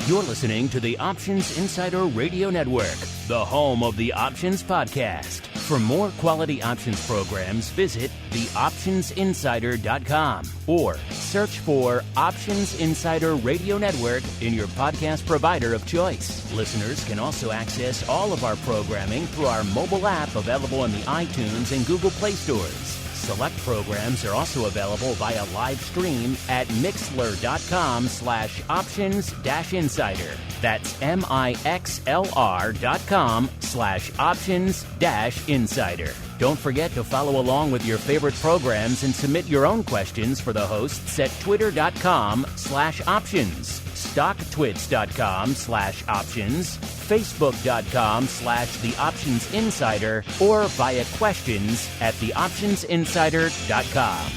You're listening to the Options Insider Radio Network, the home of the Options Podcast. For more quality options programs, visit theoptionsinsider.com or search for Options Insider Radio Network in your podcast provider of choice. Listeners can also access all of our programming through our mobile app available in the iTunes and Google Play stores. Select programs are also available via live stream at mixlr.com/options-insider. That's mixlr.com/options-insider. Don't forget to follow along with your favorite programs and submit your own questions for the hosts at twitter.com/options, stocktwits.com/options, facebook.com/theoptionsinsider, or via questions at theoptionsinsider.com.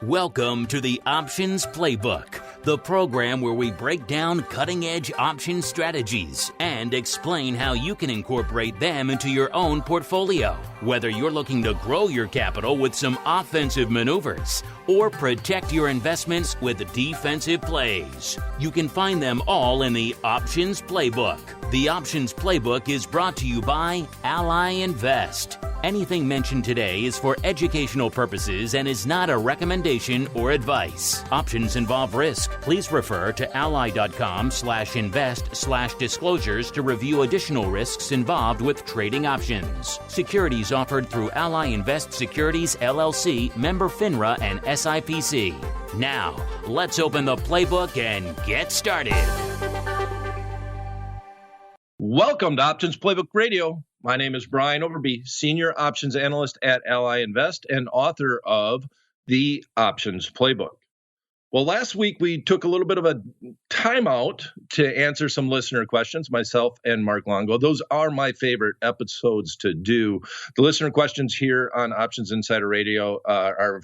Welcome to the Options Playbook, the program where we break down cutting-edge option strategies and explain how you can incorporate them into your own portfolio. Whether you're looking to grow your capital with some offensive maneuvers or protect your investments with defensive plays, you can find them all in the Options Playbook. The Options Playbook is brought to you by Ally Invest. Anything mentioned today is for educational purposes and is not a recommendation or advice. Options involve risk. Please refer to ally.com/invest/disclosures to review additional risks involved with trading options. Securities offered through Ally Invest Securities LLC, member FINRA and SIPC. Now, let's open the playbook and get started. Welcome to Options Playbook Radio. My name is Brian Overby, Senior Options Analyst at Ally Invest and author of the Options Playbook. Well, last week we took a little bit of a timeout to answer some listener questions, myself and Mark Longo. Those are my favorite episodes to do. The listener questions here on Options Insider Radio are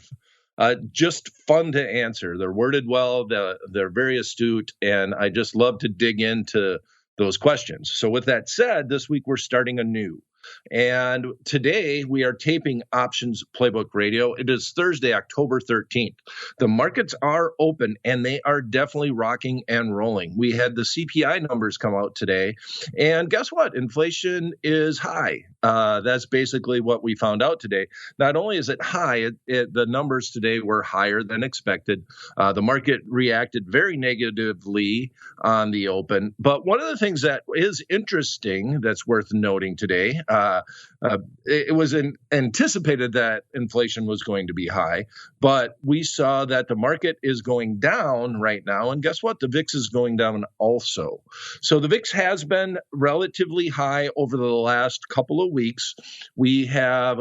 just fun to answer. They're worded well, they're very astute, and I just love to dig into those questions. So with that said, this week we're starting anew. And today we are taping Options Playbook Radio. It is Thursday, October 13th. The markets are open and they are definitely rocking and rolling. We had the CPI numbers come out today. And guess what? Inflation is high. That's basically what we found out today. Not only is it high, the numbers today were higher than expected. The market reacted very negatively on the open. But one of the things that is interesting that's worth noting today, it was anticipated that inflation was going to be high, but we saw that the market is going down right now. And guess what? The VIX is going down also. So the VIX has been relatively high over the last couple of weeks. We have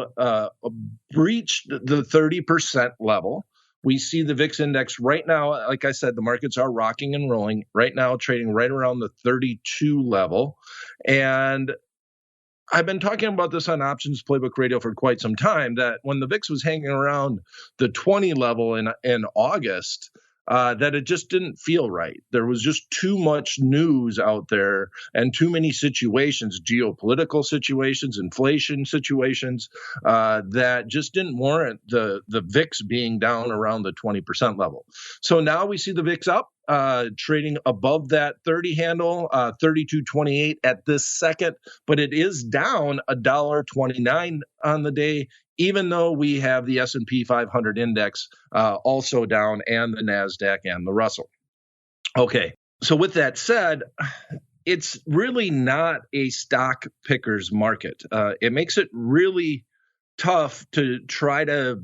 breached the 30% level. We see the VIX index right now, like I said, the markets are rocking and rolling right now, trading right around the 32 level. And I've been talking about this on Options Playbook Radio for quite some time, that when the VIX was hanging around the 20 level in August, that it just didn't feel right. There was just too much news out there and too many situations, geopolitical situations, inflation situations, that just didn't warrant the VIX being down around the 20% level. So now we see the VIX up, trading above that 30 handle, 32.28 at this second, but it is down $1.29 on the day, even though we have the S&P 500 index also down, and the NASDAQ and the Russell. Okay, so with that said, it's really not a stock picker's market. It makes it really tough to try to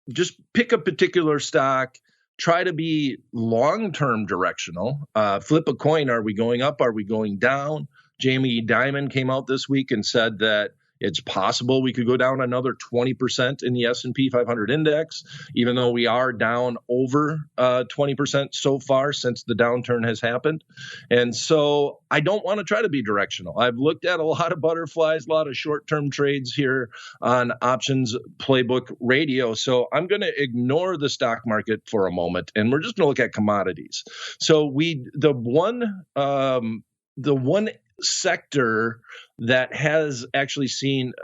just pick a particular stock, try to be long-term directional, flip a coin. Are we going up? Are we going down? Jamie Dimon came out this week and said that it's possible we could go down another 20% in the S&P 500 index, even though we are down over 20% so far since the downturn has happened. And so I don't want to try to be directional. I've looked at a lot of butterflies, a lot of short-term trades here on Options Playbook Radio. So I'm going to ignore the stock market for a moment, and we're just going to look at commodities. So the one sector that has actually seen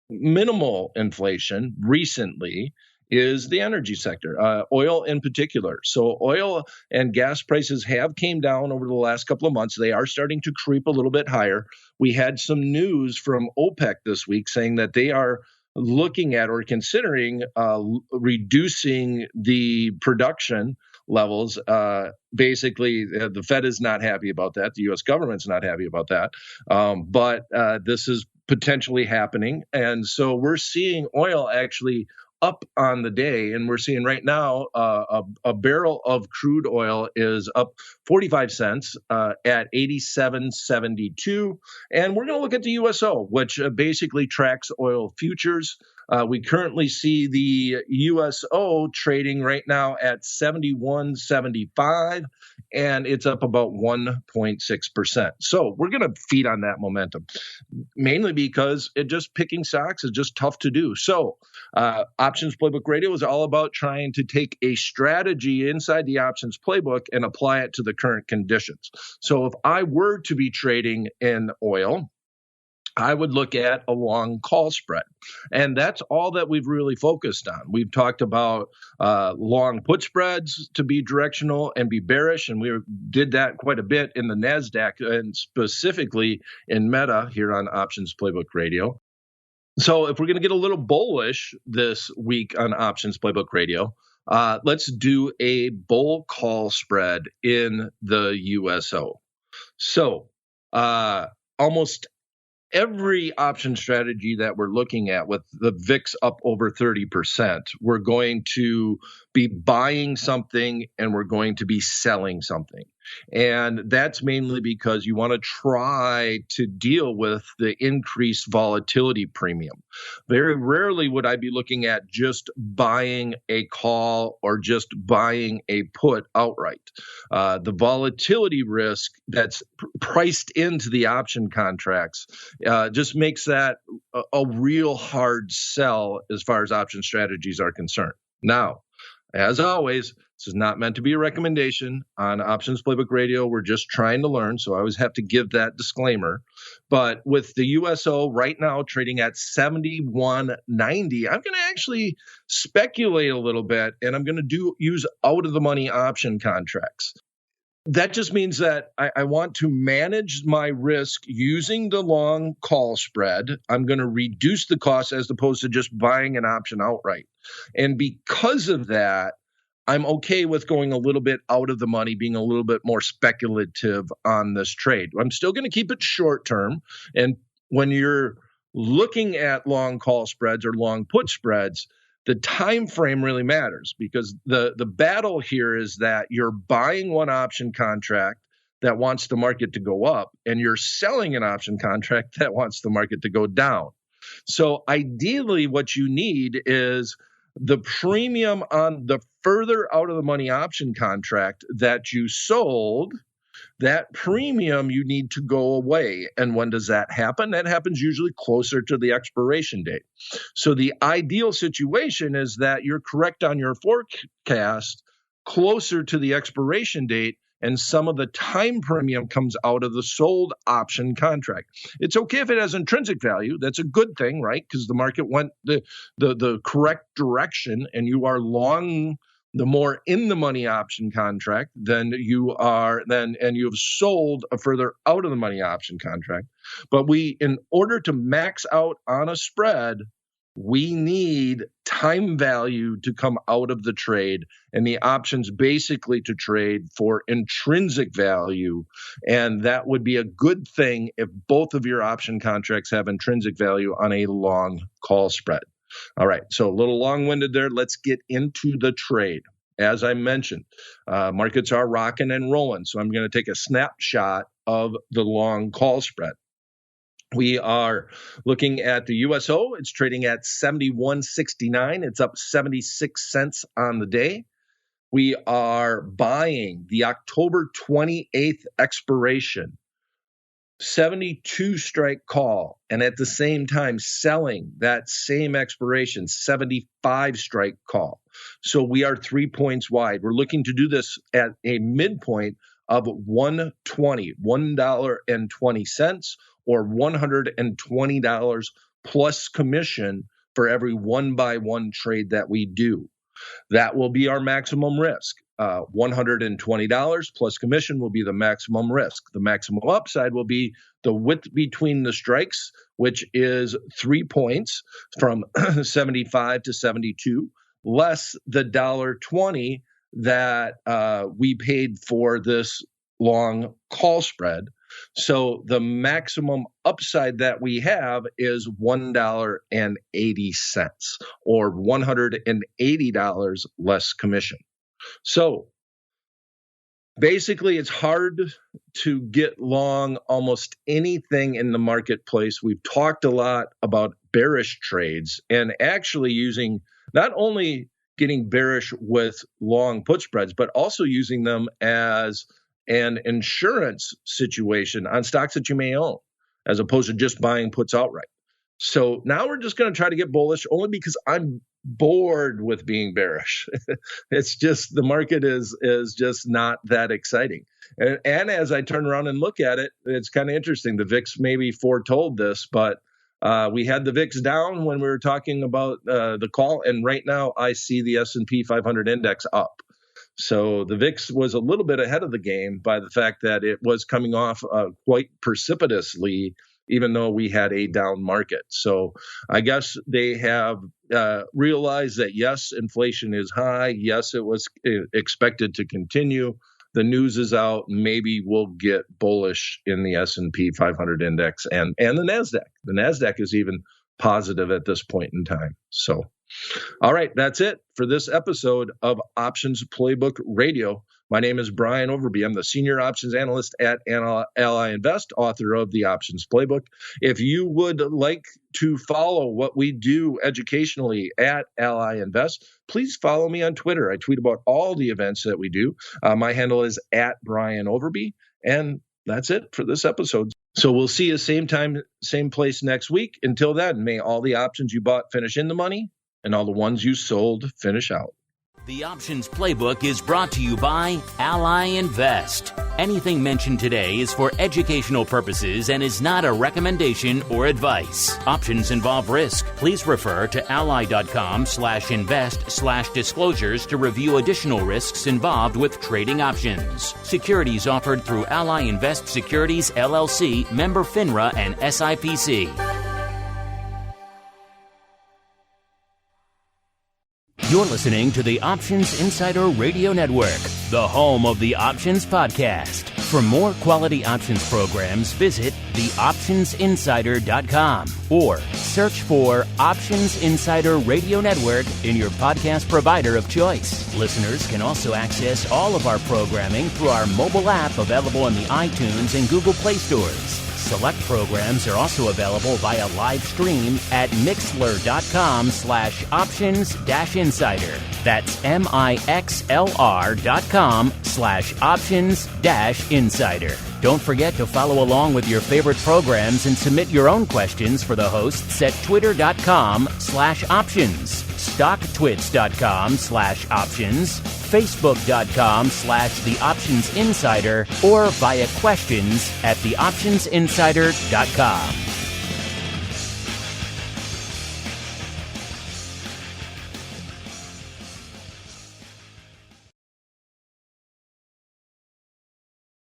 minimal inflation recently is the energy sector, oil in particular. So oil and gas prices have came down over the last couple of months. They are starting to creep a little bit higher. We had some news from OPEC this week saying that they are looking at or considering reducing the production levels. Basically, the Fed is not happy about that. The U.S. government's not happy about that. But this is potentially happening. And so we're seeing oil actually up on the day, and we're seeing right now a barrel of crude oil is up 45 cents at 87.72. And we're going to look at the USO, which basically tracks oil futures. We currently see the USO trading right now at 71.75, and it's up about 1.6%. So we're going to feed on that momentum, mainly because just picking stocks is just tough to do. So Options Playbook Radio is all about trying to take a strategy inside the Options Playbook and apply it to the current conditions. So if I were to be trading in oil, I would look at a long call spread. And that's all that we've really focused on. We've talked about long put spreads to be directional and be bearish. And we did that quite a bit in the NASDAQ and specifically in Meta here on Options Playbook Radio. So if we're going to get a little bullish this week on Options Playbook Radio, let's do a bull call spread in the USO. So almost every option strategy that we're looking at with the VIX up over 30%, we're going to be buying something and we're going to be selling something. And that's mainly because you want to try to deal with the increased volatility premium. Very rarely would I be looking at just buying a call or just buying a put outright. The volatility risk that's priced into the option contracts just makes that a real hard sell as far as option strategies are concerned. Now, as always, this is not meant to be a recommendation on Options Playbook Radio. We're just trying to learn, so I always have to give that disclaimer. But with the USO right now trading at 71.90, I'm going to actually speculate a little bit, and I'm going to use out-of-the-money option contracts. That just means that I want to manage my risk using the long call spread. I'm going to reduce the cost as opposed to just buying an option outright. And because of that, I'm okay with going a little bit out of the money, being a little bit more speculative on this trade. I'm still going to keep it short term. And when you're looking at long call spreads or long put spreads, the time frame really matters, because the battle here is that you're buying one option contract that wants the market to go up, and you're selling an option contract that wants the market to go down. So ideally, what you need is the premium on the further out of the money option contract that you sold. That premium you need to go away. And when does that happen? That happens usually closer to the expiration date. So the ideal situation is that you're correct on your forecast closer to the expiration date, and some of the time premium comes out of the sold option contract. It's okay if it has intrinsic value. That's a good thing, right? Because the market went the correct direction, and you are long the more in the money option contract than you are and you have sold a further out of the money option contract. But in order to max out on a spread, we need time value to come out of the trade, and the options basically to trade for intrinsic value. And that would be a good thing if both of your option contracts have intrinsic value on a long call spread. All right, so a little long-winded there. Let's get into the trade. As I mentioned, markets are rocking and rolling, so I'm going to take a snapshot of the long call spread. We are looking at the USO. It's trading at 71.69. It's up 76 cents on the day. We are buying the October 28th expiration 72 strike call, and at the same time selling that same expiration 75 strike call. So we are 3 points wide. We're looking to do this at a midpoint of $1.20 or $120 plus commission for every 1-by-1 trade that we do. That will be our maximum risk. $120 plus commission will be the maximum risk. The maximum upside will be the width between the strikes, which is 3 points from 75 to 72, less the $1.20 that we paid for this long call spread. So the maximum upside that we have is $1.80 or $180 less commission. So basically, it's hard to get long almost anything in the marketplace. We've talked a lot about bearish trades and actually using not only getting bearish with long put spreads, but also using them as an insurance situation on stocks that you may own, as opposed to just buying puts outright. So now we're just going to try to get bullish only because I'm bored with being bearish. It's just the market is just not that exciting. And as I turn around and look at it, it's kind of interesting. The VIX maybe foretold this, but we had the VIX down when we were talking about the call, and right now I see the S&P 500 index up. So the VIX was a little bit ahead of the game by the fact that it was coming off quite precipitously, even though we had a down market. So I guess they have realized that, yes, inflation is high. Yes, it was expected to continue. The news is out. Maybe we'll get bullish in the S&P 500 index and the NASDAQ. The NASDAQ is even positive at this point in time. So, all right, that's it for this episode of Options Playbook Radio. My name is Brian Overby. I'm the Senior Options Analyst at Ally Invest, author of the Options Playbook. If you would like to follow what we do educationally at Ally Invest, please follow me on Twitter. I tweet about all the events that we do. My handle is at Brian Overby, and that's it for this episode. So we'll see you same time, same place next week. Until then, may all the options you bought finish in the money and all the ones you sold finish out. The Options Playbook is brought to you by Ally Invest. Anything mentioned today is for educational purposes and is not a recommendation or advice. Options involve risk. Please refer to ally.com/invest/disclosures to review additional risks involved with trading options. Securities offered through Ally Invest Securities, LLC, member FINRA and SIPC. You're listening to the Options Insider Radio Network, the home of the Options Podcast. For more quality options programs, visit theoptionsinsider.com or search for Options Insider Radio Network in your podcast provider of choice. Listeners can also access all of our programming through our mobile app available in the iTunes and Google Play stores. Select programs are also available via live stream at mixlr.com/options-insider. That's mixlr.com/options-insider. Don't forget to follow along with your favorite programs and submit your own questions for the hosts at twitter.com/options, stocktwits.com/options, facebook.com/theoptionsinsider, or via questions at theoptionsinsider.com.